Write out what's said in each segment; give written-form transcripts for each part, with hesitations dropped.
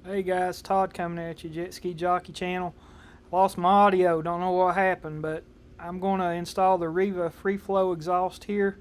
Hey guys, Todd coming at you, Jetski Jockey channel. Lost my audio, don't know what happened, but I'm going to install the Riva Free Flow Exhaust here,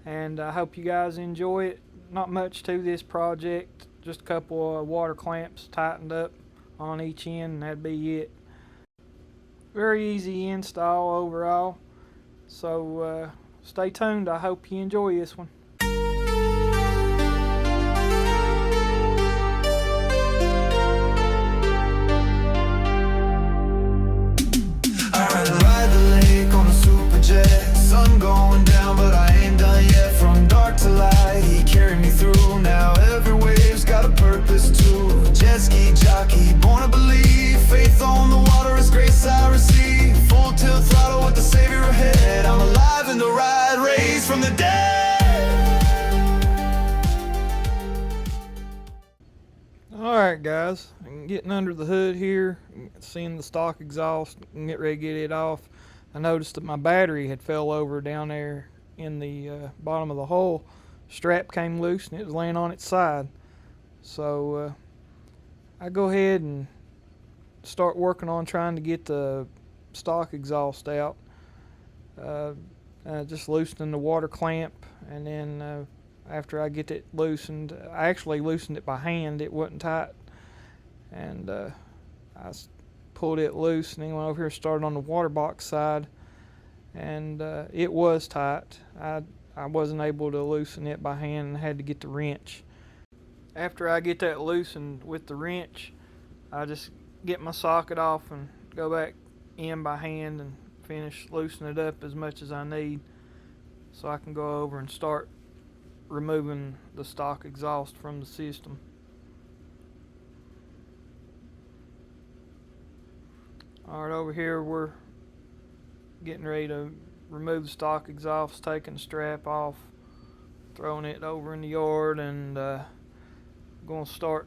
and I hope you guys enjoy it. Not much to this project, just a couple of water clamps tightened up on each end, and that'd be it. Very easy install overall, so stay tuned. I hope you enjoy this one. Ride the lake on a SuperJet. Sun going down, but I ain't done yet. From dark to light, he carried me through. Now every wave's got a purpose too. Jetski, jockey, born to believe. Faith on the water is grace I receive. Full tilt throttle with the savior ahead. I'm alive in the ride, raised from the dead. Alright guys, I'm getting under the hood here, seeing the stock exhaust, and get ready to get it off. I noticed that my battery had fell over down there in the bottom of the hole. Strap came loose and it was laying on its side. So I go ahead and start working on trying to get the stock exhaust out. Just loosening the water clamp, and then after I get it loosened, I actually loosened it by hand, it wasn't tight, and I pulled it loose and then went over here and started on the water box side, and it was tight. I wasn't able to loosen it by hand and had to get the wrench. After I get that loosened with the wrench, I just get my socket off and go back in by hand and finish loosening it up as much as I need, so I can go over and start removing the stock exhaust from the system. Alright, over here we're getting ready to remove the stock exhaust, taking the strap off, throwing it over in the yard, and going to start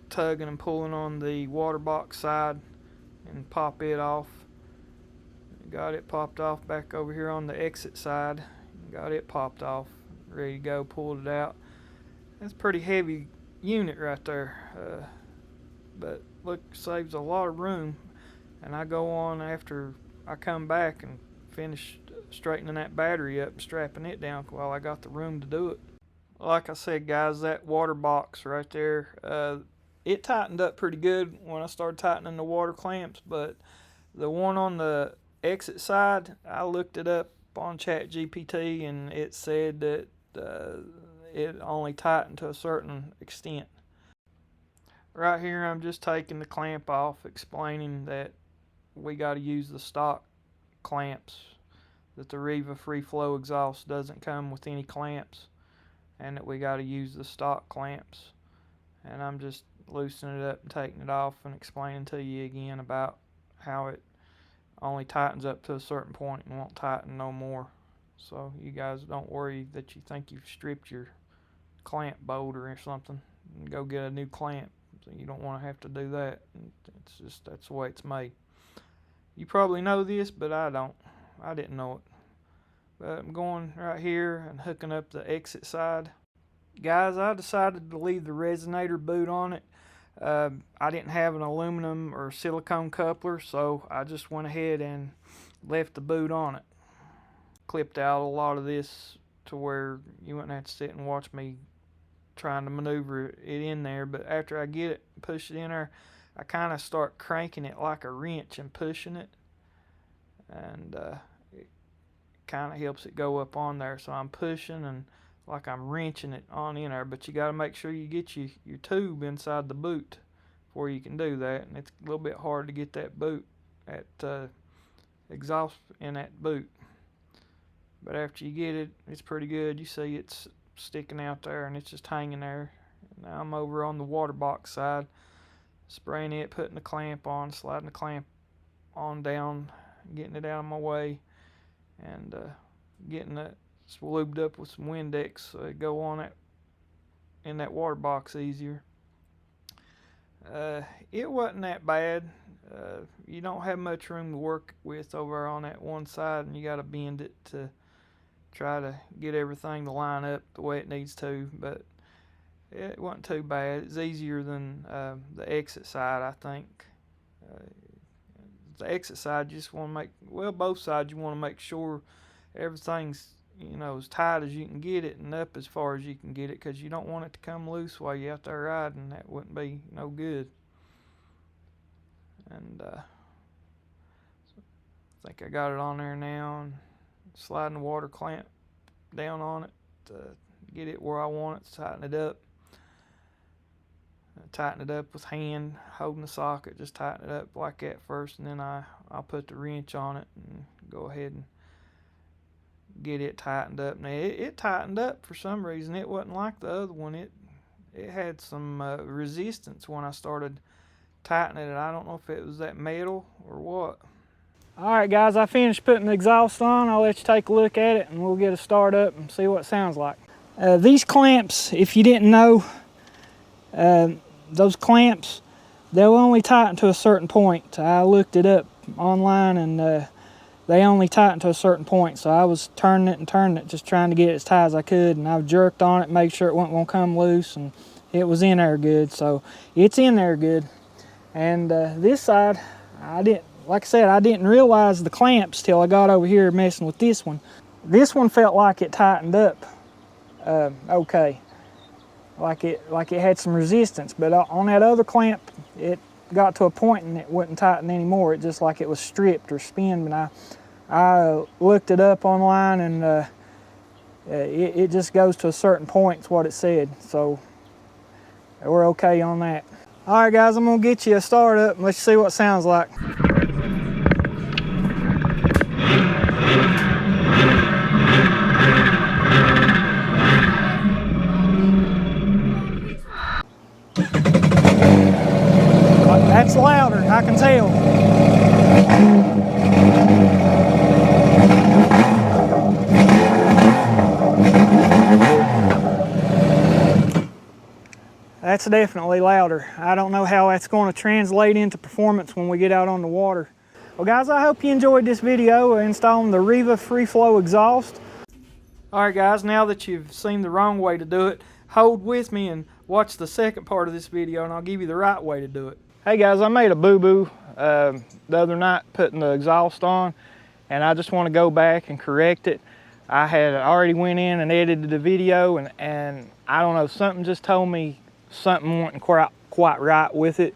tugging and pulling on the water box side and pop it off. Got it popped off back over here on the exit side. Got it popped off, ready to go, pulled it out. That's a pretty heavy unit right there, but look, saves a lot of room. And I go on after I come back and finish straightening that battery up and strapping it down while I got the room to do it. Like I said guys, that water box right there, it tightened up pretty good when I started tightening the water clamps, but the one on the exit side, I looked it up on ChatGPT and it said that it only tightened to a certain extent. Right here I'm just taking the clamp off, explaining that we got to use the stock clamps, that the Riva Free Flow Exhaust doesn't come with any clamps, and that we got to use the stock clamps. And I'm just loosening it up and taking it off and explaining to you again about how it only tightens up to a certain point and won't tighten no more. So you guys don't worry that you think you've stripped your clamp bolt or something and go get a new clamp. So you don't want to have to do that. It's just, that's the way it's made. You probably know this, but I don't. I didn't know it. But I'm going right here and hooking up the exit side. Guys, I decided to leave the resonator boot on it. I didn't have an aluminum or silicone coupler, so I just went ahead and left the boot on it. Clipped out a lot of this to where you wouldn't have to sit and watch me trying to maneuver it in there, but after I get it, push it in there, I kind of start cranking it like a wrench and pushing it, and it kind of helps it go up on there. So I'm pushing and like I'm wrenching it on in there, but you got to make sure you get your tube inside the boot before you can do that, and it's a little bit hard to get that boot, that exhaust in that boot. But after you get it, it's pretty good. You see it's sticking out there and it's just hanging there. Now I'm over on the water box side, spraying it, putting the clamp on, sliding the clamp on down, getting it out of my way, and getting it lubed up with some Windex so it go on it in that water box easier. It wasn't that bad. You don't have much room to work with over on that one side, and you got to bend it to try to get everything to line up the way it needs to, but it wasn't too bad. It's easier than the exit side, I think. The exit side, you just want to make, well, both sides you want to make sure everything's, you know, as tight as you can get it and up as far as you can get it, because you don't want it to come loose while you're out there riding. That wouldn't be no good. And I think I got it on there now, and sliding the water clamp down on it to get it where I want it, tighten it up. Tighten it up with hand, holding the socket, just tighten it up like that first, and then I'll put the wrench on it and go ahead and get it tightened up. Now it tightened up for some reason. It wasn't like the other one. It had some resistance when I started tightening it. I don't know if it was that metal or what. Alright guys, I finished putting the exhaust on. I'll let you take a look at it and we'll get a start up and see what it sounds like. These clamps, if you didn't know, those clamps, they'll only tighten to a certain point. I looked it up online, and they only tighten to a certain point. So I was turning it, just trying to get it as tight as I could, and I've jerked on it, made sure it wasn't gonna come loose, and it was in there good. So it's in there good. And this side, like I said, I didn't realize the clamps till I got over here messing with this one. This one felt like it tightened up okay. Like it had some resistance, but on that other clamp, it got to a point and it wouldn't tighten anymore. It just like it was stripped or spinned. And I looked it up online, and it just goes to a certain point, is what it said. So we're okay on that. All right, guys, I'm gonna get you a start up and let's see what it sounds like. That's louder, I can tell. That's definitely louder. I don't know how that's going to translate into performance when we get out on the water. Well guys, I hope you enjoyed this video installing the Riva Free Flow Exhaust. Alright guys, now that you've seen the wrong way to do it, hold with me and watch the second part of this video and I'll give you the right way to do it. Hey guys, I made a boo-boo the other night putting the exhaust on, and I just want to go back and correct it. I had already went in and edited the video, and I don't know, something just told me something wasn't quite right with it.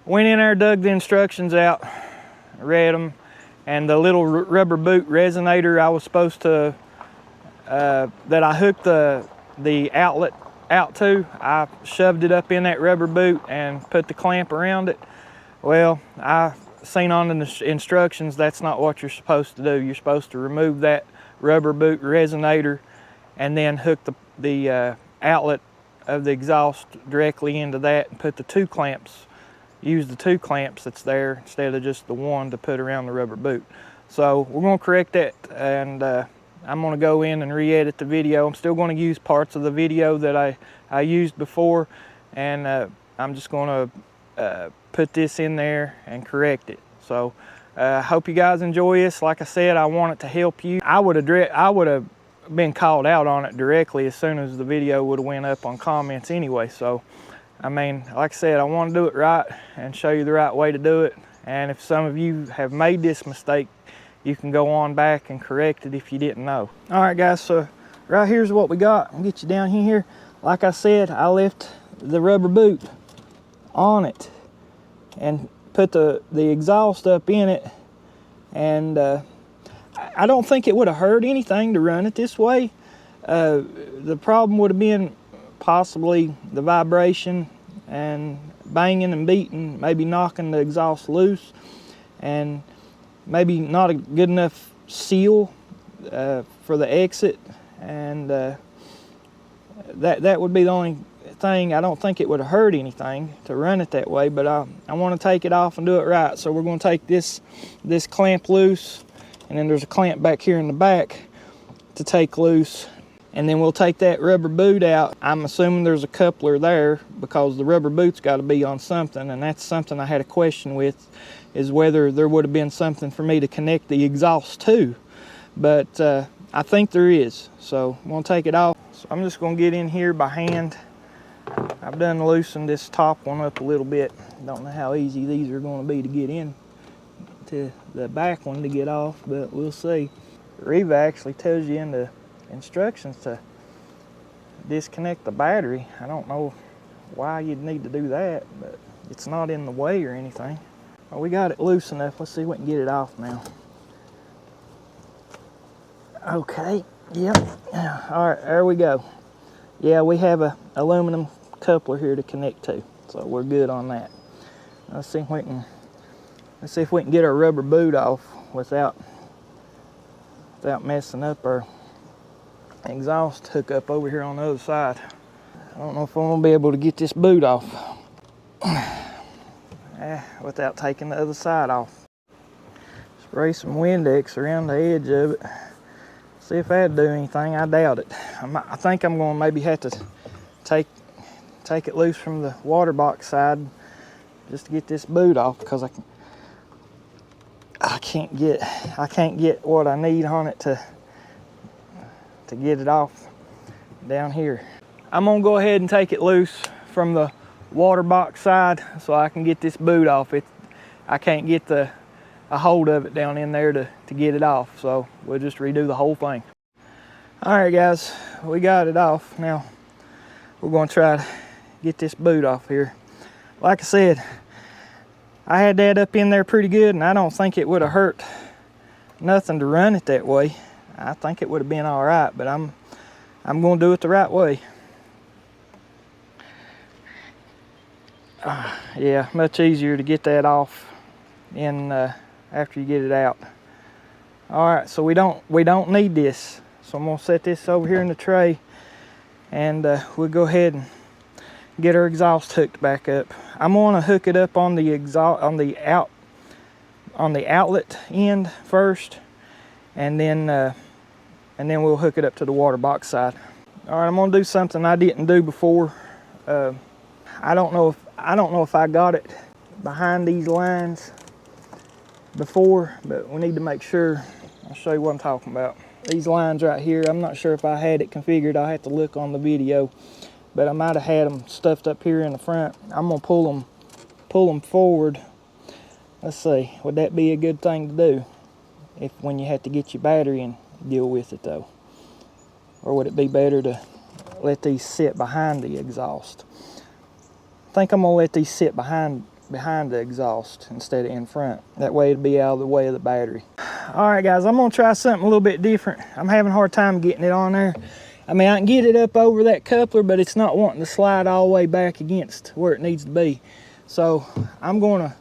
Went in there, dug the instructions out, read them, and the little rubber boot resonator I was supposed to, that I hooked the outlet out to, I shoved it up in that rubber boot and put the clamp around it. Well, I seen on the instructions that's not what you're supposed to do. You're supposed to remove that rubber boot resonator and then hook the outlet of the exhaust directly into that and put the two clamps, use the two clamps that's there instead of just the one to put around the rubber boot. So we're going to correct that, and I'm going to go in and re-edit the video. I'm still going to use parts of the video that I used before, and I'm just going to put this in there and correct it. So I hope you guys enjoy this. Like I said, I want it to help you. I would have been called out on it directly as soon as the video would have went up on comments anyway. So I mean, like I said, I want to do it right and show you the right way to do it. And if some of you have made this mistake, you can go on back and correct it if you didn't know. All right guys, so right here's what we got. I'll get you down here. Like I said, I left the rubber boot on it and put the exhaust up in it, and I don't think it would have hurt anything to run it this way. The problem would have been possibly the vibration and banging and beating, maybe knocking the exhaust loose, and maybe not a good enough seal for the exit, and that would be the only thing. I don't think it would have hurt anything to run it that way, but I want to take it off and do it right. So we're going to take this clamp loose, and then there's a clamp back here in the back to take loose, and then we'll take that rubber boot out. I'm assuming there's a coupler there because the rubber boot's got to be on something, and that's something I had a question with, is whether there would have been something for me to connect the exhaust to, but I think there is. So I'm going to take it off. So I'm just going to get in here by hand I've done loosened this top one up a little bit. Don't know how easy these are going to be to get in to the back one to get off, but we'll see. Riva actually tells you in the instructions to disconnect the battery. I don't know why you'd need to do that, but it's not in the way or anything. Well, we got it loose enough. Let's see if we can get it off now. Okay, yep. All right, there we go. Yeah, we have a aluminum coupler here to connect to, so we're good on that. Let's see if we can get our rubber boot off without messing up our exhaust hookup over here on the other side. I don't know if I'm gonna be able to get this boot off without taking the other side off. Spray some Windex around the edge of it. See if that'd do anything. I doubt it. I think I'm gonna maybe have to take it loose from the water box side just to get this boot off, because I can't get what I need on it to get it off down here. I'm gonna go ahead and take it loose from the water box side so I can get this boot off. I can't get a hold of it down in there to get it off, so we'll just redo the whole thing. All right guys, we got it off. Now we're gonna try to get this boot off here. Like I said, I had that up in there pretty good, and I don't think it would have hurt nothing to run it that way. I think it would have been all right, but I'm gonna do it the right way. Yeah, much easier to get that off after you get it out. All right, so we don't need this, so I'm gonna set this over here in the tray, and we'll go ahead and get our exhaust hooked back up. I'm gonna hook it up on the exhaust on the outlet end first, and then we'll hook it up to the water box side. All right, I'm gonna do something I didn't do before. I don't know if I got it behind these lines before, but we need to make sure. I'll show you what I'm talking about. These lines right here, I'm not sure if I had it configured. I'll have to look on the video, but I might have had them stuffed up here in the front. I'm gonna pull them forward. Let's see, would that be a good thing to do when you have to get your battery and deal with it though? Or would it be better to let these sit behind the exhaust? I think I'm gonna let these sit behind the exhaust instead of in front. That way it'll be out of the way of the battery. All right guys, I'm gonna try something a little bit different. I'm having a hard time getting it on there. I mean, I can get it up over that coupler, but it's not wanting to slide all the way back against where it needs to be. So I'm gonna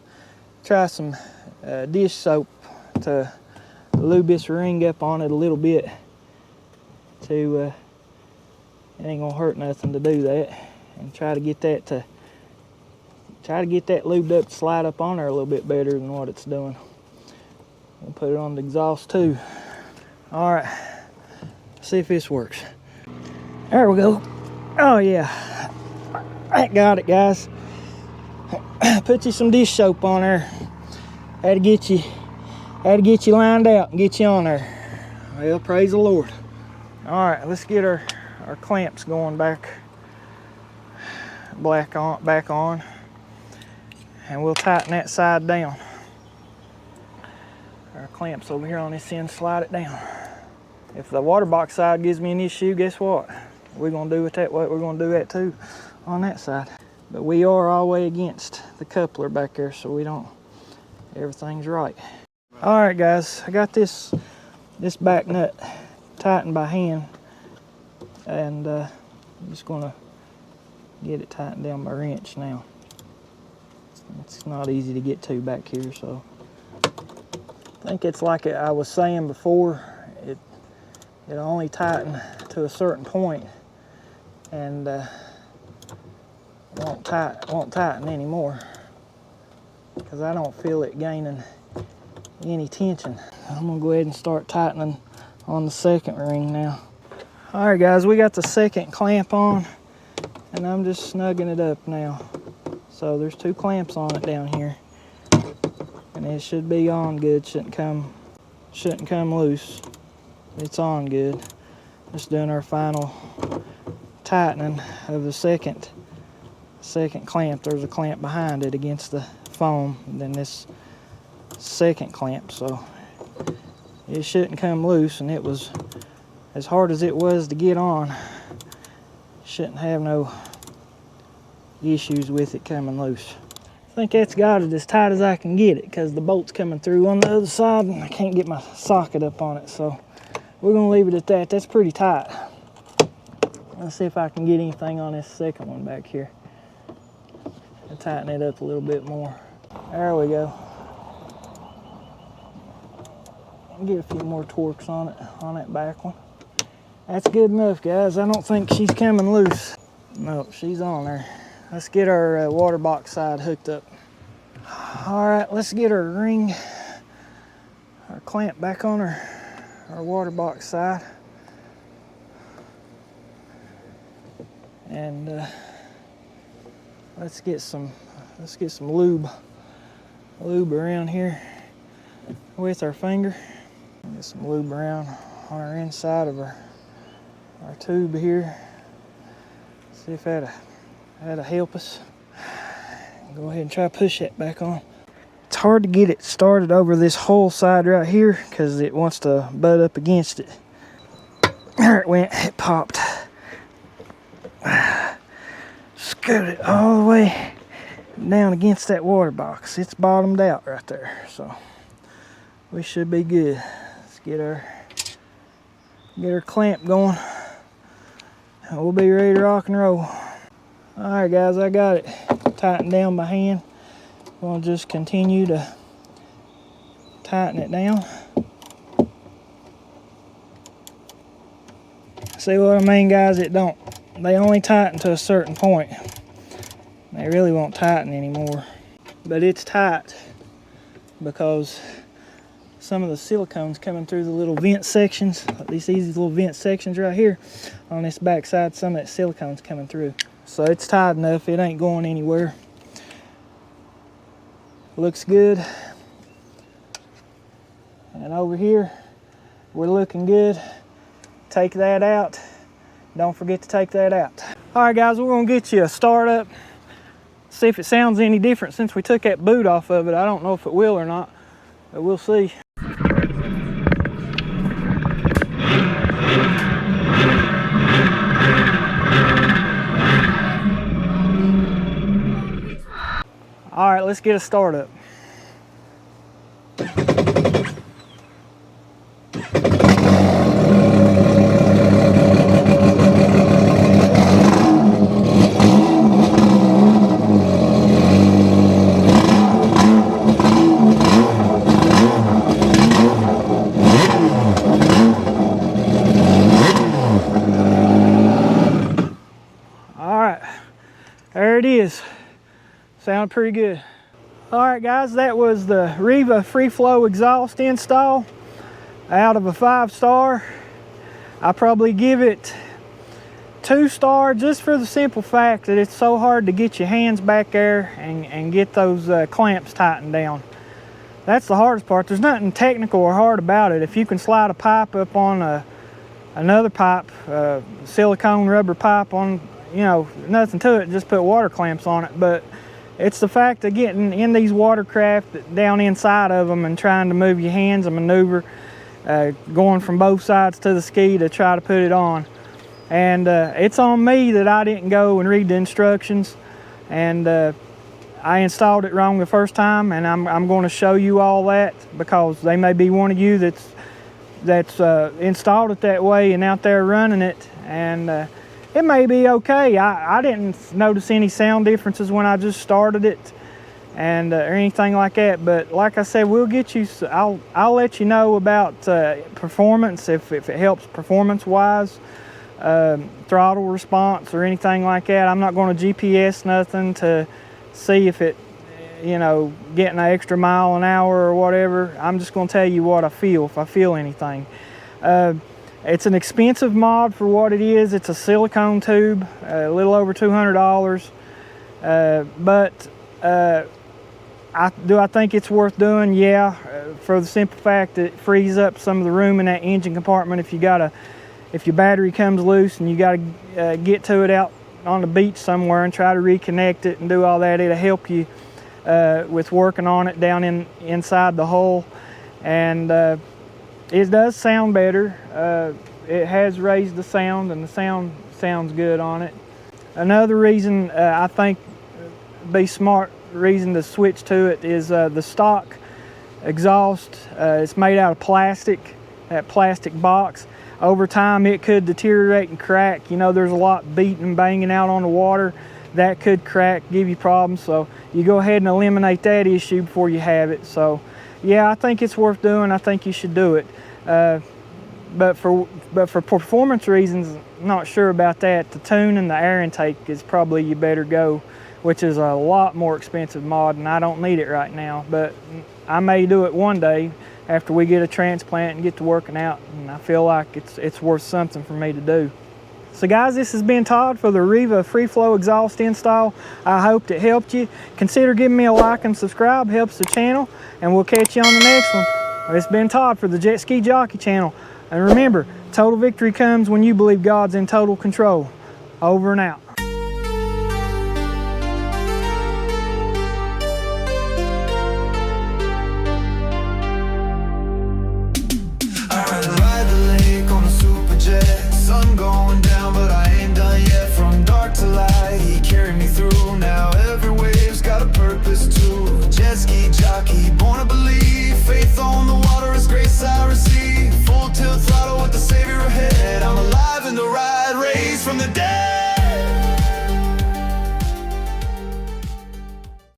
try some dish soap to lube this ring up on it a little bit. It ain't gonna hurt nothing to do that, and try to get that lubed up to slide up on there a little bit better than what it's doing. We'll put it on the exhaust too. All right, see if this works. There we go. Oh yeah, I got it, guys. Put you some dish soap on there. Had to get you lined out and get you on there. Well, praise the Lord. All right, let's get our clamps going back on, and we'll tighten that side down. Our clamps over here on this end, slide it down. If the water box side gives me an issue, guess what? We're gonna do it that way. We're gonna do that too on that side. But we are all the way against the coupler back there, so everything's right. All right, guys, I got this back nut tightened by hand, and I'm just gonna get it tightened down by wrench now. It's not easy to get to back here, so I think it's like I was saying before. It only tighten to a certain point, and won't tighten anymore, because I don't feel it gaining any tension. I'm gonna go ahead and start tightening on the second ring now. All right, guys, we got the second clamp on, and I'm just snugging it up now. So there's 2 clamps on it down here, and it should be on good. Shouldn't come loose. It's on good. Just doing our final tightening of the second second clamp, there's a clamp behind it against the foam, and then this second clamp, so it shouldn't come loose, and it was, as hard as it was to get on, shouldn't have no issues with it coming loose. I think that's got it as tight as I can get it, because the bolt's coming through on the other side and I can't get my socket up on it, so we're gonna leave it at that. That's pretty tight. Let's see if I can get anything on this second one back here. I'll tighten it up a little bit more. There we go. Get a few more torques on it, on that back one. That's good enough, guys. I don't think she's coming loose. Nope, she's on there. Let's get our water box side hooked up. All right, let's get our ring, our clamp back on our water box side. And let's get some lube around here with our finger. Get some lube around on our inside of our tube here. See if that'll help us. Go ahead and try to push that back on. It's hard to get it started over this whole side right here because it wants to butt up against it. There it went, it popped. Scoot it all the way down against that water box. It's bottomed out right there, so we should be good. Let's get our clamp going, and we'll be ready to rock and roll. All right, guys, I got it tightened down by hand. We'll just continue to tighten it down. See what I mean, guys? They only tighten to a certain point. They really won't tighten anymore. But it's tight because some of the silicone's coming through the little vent sections. These little vent sections right here on this back side, some of that silicone's coming through. So it's tight enough, it ain't going anywhere. Looks good. And over here, we're looking good. Take that out. Don't forget to take that out. All right, guys, we're gonna get you a start up. See if it sounds any different since we took that boot off of it. I don't know if it will or not, but we'll see. All right, let's get a start up. All right, there it is. Sound pretty good. All right, guys, that was the Riva Free Flow Exhaust install. Out of a 5-star, I probably give it 2 stars just for the simple fact that it's so hard to get your hands back there and get those clamps tightened down. That's the hardest part. There's nothing technical or hard about it. If you can slide a pipe up on another pipe, silicone rubber pipe on, you know, nothing to it, just put water clamps on it. But it's the fact of getting in these watercraft down inside of them and trying to move your hands and maneuver, going from both sides to the ski to try to put it on. And it's on me that I didn't go and read the instructions, and I installed it wrong the first time, and I'm going to show you all that because they may be one of you that's installed it that way and out there running it, and it may be okay. I didn't notice any sound differences when I just started it, and or anything like that. But like I said, we'll get you. I'll let you know about performance if it helps performance-wise, throttle response or anything like that. I'm not going to GPS nothing to see if it, you know, getting an extra mile an hour or whatever. I'm just going to tell you what I feel if I feel anything. It's an expensive mod for what it is. It's a silicone tube, a little over $200. But I think it's worth doing? Yeah, for the simple fact that it frees up some of the room in that engine compartment if your battery comes loose and you gotta get to it out on the beach somewhere and try to reconnect it and do all that. It'll help you with working on it down inside the hull. And it does sound better. It has raised the sound, and the sound sounds good on it. Another reason I think be smart reason to switch to it is the stock exhaust. It's made out of plastic, that plastic box. Over time it could deteriorate and crack. You know, there's a lot beating and banging out on the water. That could crack, give you problems. So you go ahead and eliminate that issue before you have it. So yeah, I think it's worth doing. I think you should do it. But for performance reasons, I'm not sure about that. The tune and the air intake is probably you better go, which is a lot more expensive mod, and I don't need it right now. But I may do it one day after we get a transplant and get to working out, and I feel like it's worth something for me to do. So guys, this has been Todd for the Riva Free Flow Exhaust install. I hope it helped you. Consider giving me a like and subscribe, helps the channel, and we'll catch you on the next one. It's been Todd for the Jetski Jockey channel. And remember, total victory comes when you believe God's in total control. Over and out.